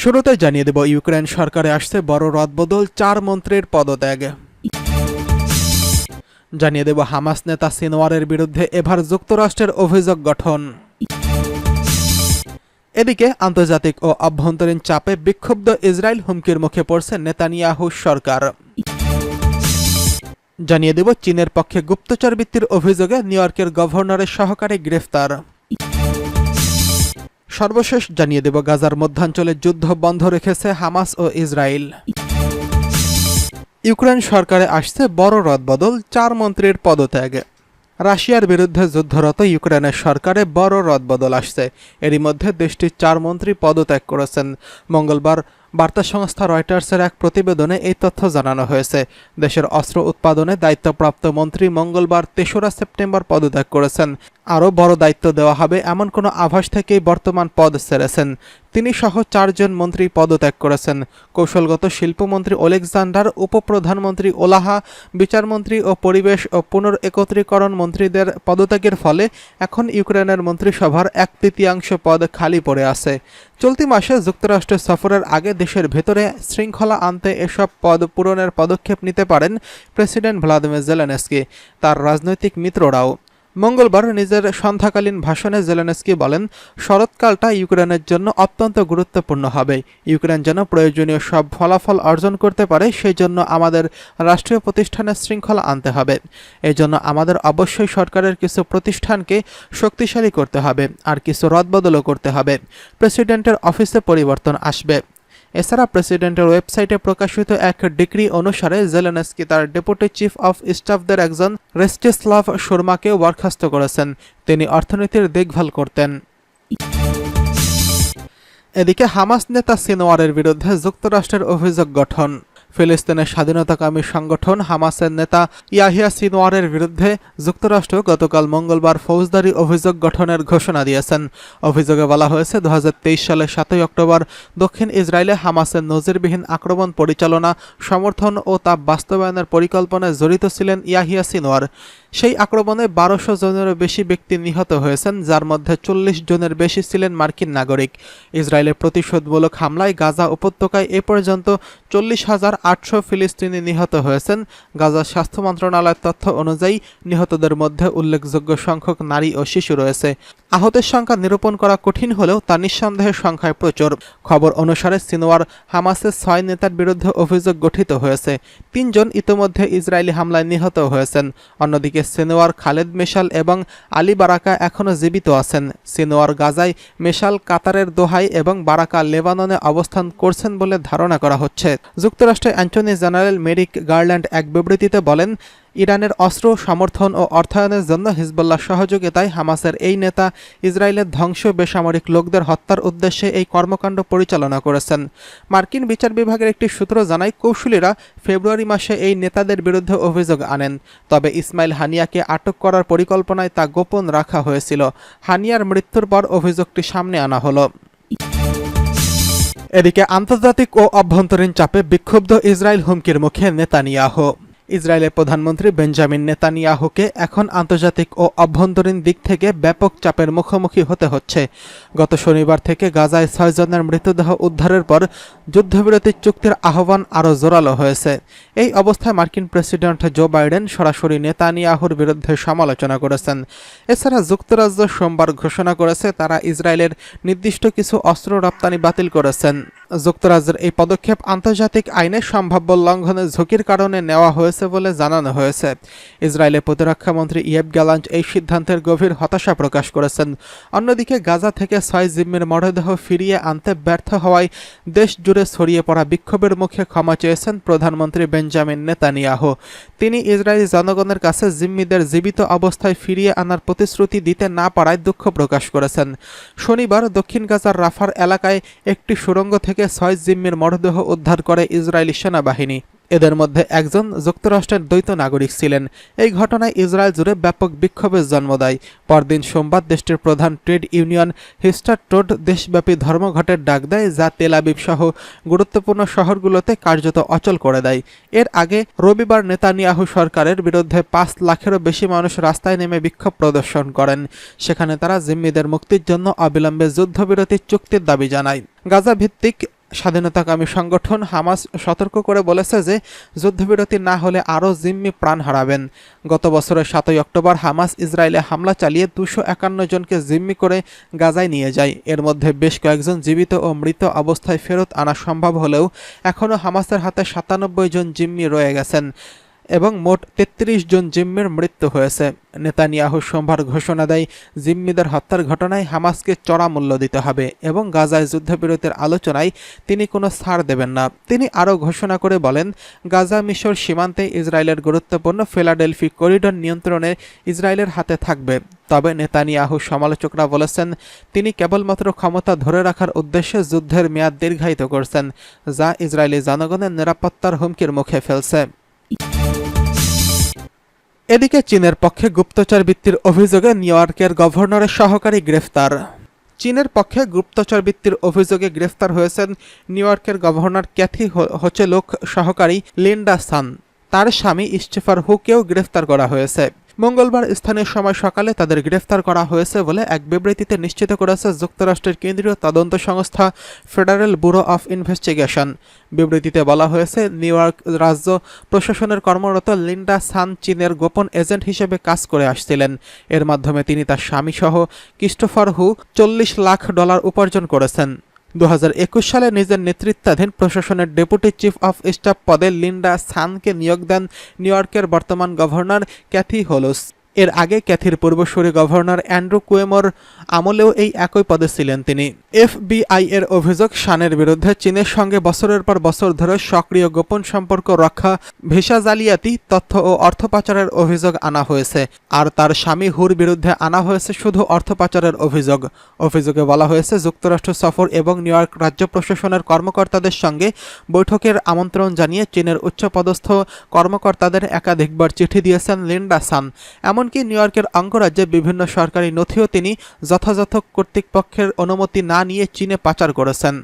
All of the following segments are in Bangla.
শুরুতে জানিয়ে দেব ইউক্রেন সরকারে আসছে বড় রদবদল, 4 মন্ত্রীর পদত্যাগ। জানিয়ে দেব হামাস নেতা সিনওয়ারের বিরুদ্ধে এবার যুক্তরাষ্ট্রের অভিযোগ গঠন। এদিকে আন্তর্জাতিক ও আভ্যন্তরীণ চাপে বিক্ষুব্ধ ইসরায়েল, হুমকির মুখে পড়ছে নেতানিয়াহু সরকার। জানিয়ে দেব চীনের পক্ষে গুপ্তচর বৃত্তির অভিযোগে নিউ ইয়র্কের গভর্নরের সহকারী গ্রেফতার। সর্বশেষ জানিয়ে দেব গাজার মধ্যাঞ্চলে যুদ্ধ বন্ধ রেখেছে হামাস ও ইসরায়েল। ইউক্রেন সরকারে আসছে বড় রদবদল, 4 মন্ত্রীর পদত্যাগ। রাশিয়ার বিরুদ্ধে যুদ্ধরত ইউক্রেনের সরকারে বড় রদবদল আসছে। এরই মধ্যে দেশটির 4 মন্ত্রী পদত্যাগ করেছেন। মঙ্গলবার বার্তা সংস্থা রয়টার্সের এক প্রতিবেদনে এই তথ্য জানানো হয়েছে। দেশের অস্ত্র উৎপাদনে দায়িত্বপ্রাপ্ত মন্ত্রী মঙ্গলবার 3রা সেপ্টেম্বর পদত্যাগ করেছেন। আরও বড় দায়িত্ব দেওয়া হবে এমন কোনো আভাস থেকেই বর্তমান পদ ছেড়েছেন। তিনি সহ 4 জন মন্ত্রী পদত্যাগ করেছেন। কৌশলগত শিল্পমন্ত্রী ওলেকজান্ডার, উপপ্রধানমন্ত্রী ওলাহা, বিচারমন্ত্রী ও পরিবেশ ও পুনর্একত্রীকরণ মন্ত্রীদের পদত্যাগের ফলে এখন ইউক্রেনের মন্ত্রিসভার 1/3 পদ খালি পড়ে আছে। চলতি মাসে যুক্তরাষ্ট্র সফরের আগে দেশের ভেতরে শৃঙ্খলা আনতে এসব পদ পূরণের পদক্ষেপ নিতে পারেন প্রেসিডেন্ট ভ্লাদিমির জেলেনস্কি, তার রাজনৈতিক মিত্ররাও। মঙ্গলবার নিজের সন্ধ্যাকালীন ভাষণে জেলেনস্কি বলেন, শরৎকালটা ইউক্রেনের জন্য অত্যন্ত গুরুত্বপূর্ণ হবে। ইউক্রেন যেন প্রয়োজনীয় সব ফলাফল অর্জন করতে পারে, সেই জন্য আমাদের রাষ্ট্রীয় প্রতিষ্ঠানের শৃঙ্খলা আনতে হবে। এই জন্য আমাদের অবশ্যই সরকারের কিছু প্রতিষ্ঠানকে শক্তিশালী করতে হবে, আর কিছু রদবদলও করতে হবে। প্রেসিডেন্টের অফিসে পরিবর্তন আসবে। এছাড়া প্রেসিডেন্টের ওয়েবসাইটে প্রকাশিত এক ডিক্রি অনুসারে জেলেনস্কি তার ডেপুটি চিফ অফ স্টাফদের একজন রেস্টিস্লাভ শর্মাকে বরখাস্ত করেছেন। তিনি অর্থনীতির দেখভাল করতেন। এদিকে হামাস নেতা সিনওয়ারের বিরুদ্ধে যুক্তরাষ্ট্রের অভিযোগ গঠন। ফিলিস্তিনের স্বাধীনতাকামী সংগঠন হামাসের নেতা ইয়াহিয়া সিনওয়ারের বিরুদ্ধে যুক্তরাষ্ট্র গতকাল মঙ্গলবার ফৌজদারি অভিযোগ গঠনের ঘোষণা দিয়েছেন। অভিযোগে বলা হয়েছে 2023 সালের 7 অক্টোবর দক্ষিণ ইসরায়েলে হামাসের নজিরবিহীন আক্রমণ পরিচালনা, সমর্থন ও তা বাস্তবায়নের পরিকল্পনায় জড়িত ছিলেন ইয়াহিয়া সিনওয়ার। সেই আক্রমণে 1200 জনেরও বেশি ব্যক্তি নিহত হয়েছেন, যার মধ্যে 40 জনের বেশি ছিলেন মার্কিন নাগরিক। ইসরায়েলের প্রতিশোধমূলক হামলায় গাজা উপত্যকায় এ পর্যন্ত 40,800 ফিলিস্তিনি নিহত হয়েছেন। গাজা স্বাস্থ্য মন্ত্রণালয়ের তথ্য অনুযায়ী নিহতদের মধ্যে উল্লেখযোগ্য সংখ্যক নারী ও শিশু রয়েছে। আহতের সংখ্যা নিরূপণ করা কঠিন হলেও তা নিঃসন্দেহের সংখ্যায় প্রচুর। খবর অনুসারে সিনওয়ার হামাসের 6 নেতার বিরুদ্ধে অভিযোগ গঠিত হয়েছে। 3 জন ইতোমধ্যে ইসরায়েলি হামলায় নিহত হয়েছেন। অন্যদিকে সিনওয়ার, খালেদ মেশাল এবং আলী বারাকা এখনও জীবিত আছেন। সিনওয়ার গাজায়, মেশাল কাতারের দোহায় এবং বারাকা লেবাননে অবস্থান করছেন বলে ধারণা করা হচ্ছে। যুক্তরাষ্ট্রের অ্যাটর্নি জেনারেল মেরিক গারল্যান্ড এক বিবৃতিতে বলেন, ইরানের অস্ত্র সমর্থন ও অর্থায়নের জন্য হিজবুল্লাহ সহযোগিতায় হামাসের এই নেতা ইসরায়েলের ধ্বংস বেসামরিক লোকদের হত্যার উদ্দেশ্যে এই কর্মকাণ্ড পরিচালনা করেছেন। মার্কিন বিচার বিভাগের একটি সূত্র জানায়, কৌশলীরা ফেব্রুয়ারি মাসে এই নেতাদের বিরুদ্ধে অভিযোগ আনেন। তবে ইসমাইল হানিয়াকে আটক করার পরিকল্পনায় তা গোপন রাখা হয়েছিল। হানিয়ার মৃত্যুর পর অভিযোগটি সামনে আনা হলো। এদিকে আন্তর্জাতিক ও অভ্যন্তরীণ চাপে বিক্ষুব্ধ ইসরায়েল, হুমকির মুখে নেতানিয়াহু। ইসরায়েলের প্রধানমন্ত্রী বেঞ্জামিন নেতানিয়াহুকে এখন আন্তর্জাতিক ও অভ্যন্তরীণ দিক থেকে ব্যাপক চাপের মুখোমুখি হতে হচ্ছে। গত শনিবার থেকে গাজায় 6 জনের মৃতদেহ উদ্ধারের পর যুদ্ধবিরতি চুক্তির আহ্বান আরও জোরালো হয়েছে। এই অবস্থায় মার্কিন প্রেসিডেন্ট জো বাইডেন সরাসরি নেতানিয়াহুর বিরুদ্ধে সমালোচনা করেছেন। এছাড়া যুক্তরাজ্য সোমবার ঘোষণা করেছে তারা ইসরায়েলের নির্দিষ্ট কিছু অস্ত্র রপ্তানি বাতিল করেছেন। যুক্তরাজ্যের এই পদক্ষেপ আন্তর্জাতিক আইনের সম্ভাব্য লঙ্ঘনের ঝুঁকির কারণে নেওয়া হয়েছে বলে জানানো হয়েছে। ইসরায়েলের প্রতিরক্ষামন্ত্রী ইয়েভ গ্যালান্ট এই সিদ্ধান্তের গভীর হতাশা প্রকাশ করেছেন। অন্যদিকে গাজা থেকে 6 জিম্মির মরদেহ ফিরিয়ে আনতে ব্যর্থ হওয়ায় দেশ জুড়ে ছড়িয়ে পড়া বিক্ষোভের মুখে ক্ষমা চেয়েছেন প্রধানমন্ত্রী বেঞ্জামিন নেতানিয়াহু। তিনি ইসরায়েলি জনগণের কাছে জিম্মিদের জীবিত অবস্থায় ফিরিয়ে আনার প্রতিশ্রুতি দিতে না পারায় দুঃখ প্রকাশ করেছেন। শনিবার দক্ষিণ গাজার রাফার এলাকায় একটি সুড়ঙ্গ থেকে 6 জিম্মির মরদেহ উদ্ধার করে ইসরায়েলি সেনাবাহিনী। এদের মধ্যে একজন যুক্তরাষ্ট্রের দ্বৈত নাগরিক ছিলেন। এই ঘটনায় ইসরায়েল জুড়ে ব্যাপক বিক্ষোভের জন্ম দেয়। পরদিন সোমবার দেশটির প্রধান ট্রেড ইউনিয়ন হিস্টারটোড দেশব্যাপী ধর্মঘটের ডাক দেয়, যা তেল আবিব সহ গুরুত্বপূর্ণ শহরগুলোতে কার্যত অচল করে দেয়। এর আগে রবিবার নেতানিয়াহু সরকারের বিরুদ্ধে 5 লাখেরও বেশি মানুষ রাস্তায় নেমে বিক্ষোভ প্রদর্শন করেন। সেখানে তারা জিম্মিদের মুক্তির জন্য অবিলম্বে যুদ্ধবিরতি চুক্তির দাবি জানায়। গাজা ভিত্তিক স্বাধীনতাকামী সংগঠন হামাস সতর্ক করে বলেছে যে যুদ্ধবিরতি না হলে আরও জিম্মি প্রাণ হারাবেন। গত বছরের 7 অক্টোবর হামাস ইসরায়েলে হামলা চালিয়ে 251 জনকে জিম্মি করে গাজায় নিয়ে যায়। এর মধ্যে বেশ কয়েকজন জীবিত ও মৃত অবস্থায় ফেরত আনা সম্ভব হলেও এখনও হামাসের হাতে 97 জন জিম্মি রয়ে গেছেন এবং মোট 33 জন জিম্মির মৃত্যু হয়েছে। নেতানিয়াহু সোমবার ঘোষণা দেয়, জিম্মিদের হত্যার ঘটনায় হামাসকে চড়া মূল্য দিতে হবে এবং গাজায় যুদ্ধবিরতির আলোচনায় তিনি কোনো ছাড় দেবেন না। তিনি আরও ঘোষণা করে বলেন, গাজা মিশর সীমান্তে ইসরায়েলের গুরুত্বপূর্ণ ফিলাডেলফি করিডর নিয়ন্ত্রণে ইসরায়েলের হাতে থাকবে। তবে নেতানিয়াহু সমালোচকরা বলেছেন, তিনি কেবলমাত্র ক্ষমতা ধরে রাখার উদ্দেশ্যে যুদ্ধের মেয়াদ দীর্ঘায়িত করছেন, যা ইসরায়েলি জনগণের নিরাপত্তার হুমকির মুখে ফেলছে। এদিকে চীনের পক্ষে গুপ্তচর বৃত্তির অভিযোগে নিউ ইয়র্কের গভর্নরের সহকারী গ্রেফতার। চীনের পক্ষে গুপ্তচর বৃত্তির অভিযোগে গ্রেফতার হয়েছেন নিউ ইয়র্কের গভর্নর ক্যাথি হোচেলুক সহকারী লিন্ডা সান। তার স্বামী স্টিফান হুকেও গ্রেফতার করা হয়েছে। মঙ্গলবার স্থানীয় সময় সকালে তাদের গ্রেফতার করা হয়েছে বলে এক বিবৃতিতে নিশ্চিত করেছে যুক্তরাষ্ট্রের কেন্দ্রীয় তদন্ত সংস্থা ফেডারেল ব্যুরো অফ ইনভেস্টিগেশন। বিবৃতিতে বলা হয়েছে, নিউ ইয়র্ক রাজ্য প্রশাসনের কর্মরত লিন্ডা সান চীনের গোপন এজেন্ট হিসেবে কাজ করে আসছিলেন। এর মাধ্যমে তিনি তার স্বামীসহ ক্রিস্টোফার হু $40 লাখ উপার্জন করেছেন। 2021 সালে নিজের নেতৃত্বাধীন প্রশাসনের ডেপুটি চিফ অফ স্টাফ পদে লিন্ডা সানকে নিয়োগ দেন নিউ ইয়র্কের বর্তমান গভর্নর ক্যাথি হোলুস। এর আগে ক্যাথির পূর্বসূরি গভর্নর অ্যান্ড্রু কুয়েমোর আমলেও এই একই পদে ছিলেন তিনি। এফবিআই এর অভিযোগ, সানের বিরুদ্ধে চীনের সঙ্গে বছরের পর বছর ধরে সক্রিয় গোপন সম্পর্ক রক্ষা, ভিসা জালিয়াতি, তথ্য ও অর্থ পাচারের অভিযোগ আনা হয়েছে। আর তার স্বামী হুর বিরুদ্ধে আনা হয়েছে শুধু অর্থ পাচারের অভিযোগ। অভিযোগে বলা হয়েছে, যুক্তরাষ্ট্র সফর এবং নিউ ইয়র্ক রাজ্য প্রশাসনের কর্মকর্তাদের সঙ্গে বৈঠকের আমন্ত্রণ জানিয়ে চীনের উচ্চপদস্থ কর্মকর্তাদের একাধিকবার চিঠি দিয়েছেন লিন্ডা সান। এমনকি নিউ ইয়র্কের অঙ্গরাজ্যে বিভিন্ন সরকারি নথিও তিনি যথাযথ কর্তৃপক্ষের অনুমতি না নিয়ে চীনে পাচার করেছেন।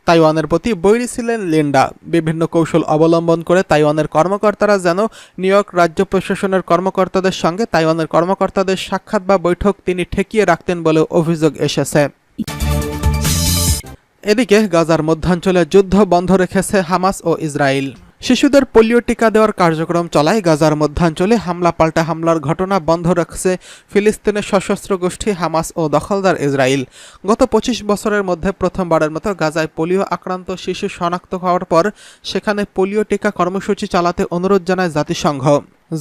তাইওয়ানের প্রতি বৈরী ছিলেন লিন্ডা। বিভিন্ন কৌশল অবলম্বন করে তাইওয়ানের কর্মকর্তারা যেন নিউ ইয়র্ক রাজ্য প্রশাসনের কর্মকর্তাদের সঙ্গে তাইওয়ানের কর্মকর্তাদের সাক্ষাৎ বা বৈঠক তিনি ঠেকিয়ে রাখতেন বলে অভিযোগ এসেছে। এদিকে গাজার মধ্যাঞ্চলে যুদ্ধ বন্ধ রেখেছে হামাস ও ইসরায়েল। শিশুদের পোলিও টিকা দেওয়ার কার্যক্রম চলায় গাজার মধ্যাঞ্চলে হামলা পাল্টা হামলার ঘটনা বন্ধ রাখছে ফিলিস্তিনের সশস্ত্র গোষ্ঠী হামাস ও দখলদার ইসরায়েল। গত 25 বছরের মধ্যে প্রথমবারের মতো গাজায় পোলিও আক্রান্ত শিশু শনাক্ত হওয়ার পর সেখানে পোলিও টিকা কর্মসূচি চালাতে অনুরোধ জানায় জাতিসংঘ।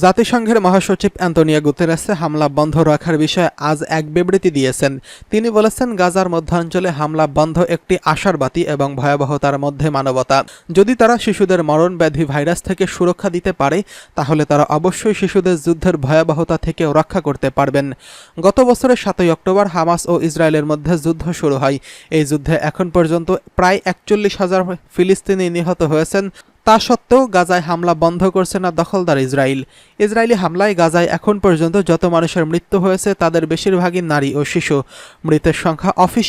জাতিসংঘের মহাসচিব অ্যান্তোনিও গুতেরেস হামলা বন্ধ রাখার বিষয়ে আজ এক বিবৃতি দিয়েছেন। তিনি বলেছেন, গাজার মধ্যাঞ্চলে হামলা বন্ধ একটি আশার বাতি এবং ভয়াবহতার মধ্যে মানবতা। যদি তারা শিশুদের মরণ ব্যাধি ভাইরাস থেকে সুরক্ষা দিতে পারে, তাহলে তারা অবশ্যই শিশুদের যুদ্ধের ভয়াবহতা থেকেও রক্ষা করতে পারবেন। গত বছরের 7 অক্টোবর হামাস ও ইসরায়েলের মধ্যে যুদ্ধ শুরু হয়। এই যুদ্ধে এখন পর্যন্ত প্রায় 41,000 ফিলিস্তিনি নিহত হয়েছেন। তা সত্ত্বেও গাজায় হামলা বন্ধ করছে না দখলদার ইসরায়েল। ইসরায়েলি হামলায় গাজায় এখন পর্যন্ত যত মানুষের মৃত্যু হয়েছে তাদের বেশিরভাগই নারী ও শিশু। মৃতের সংখ্যা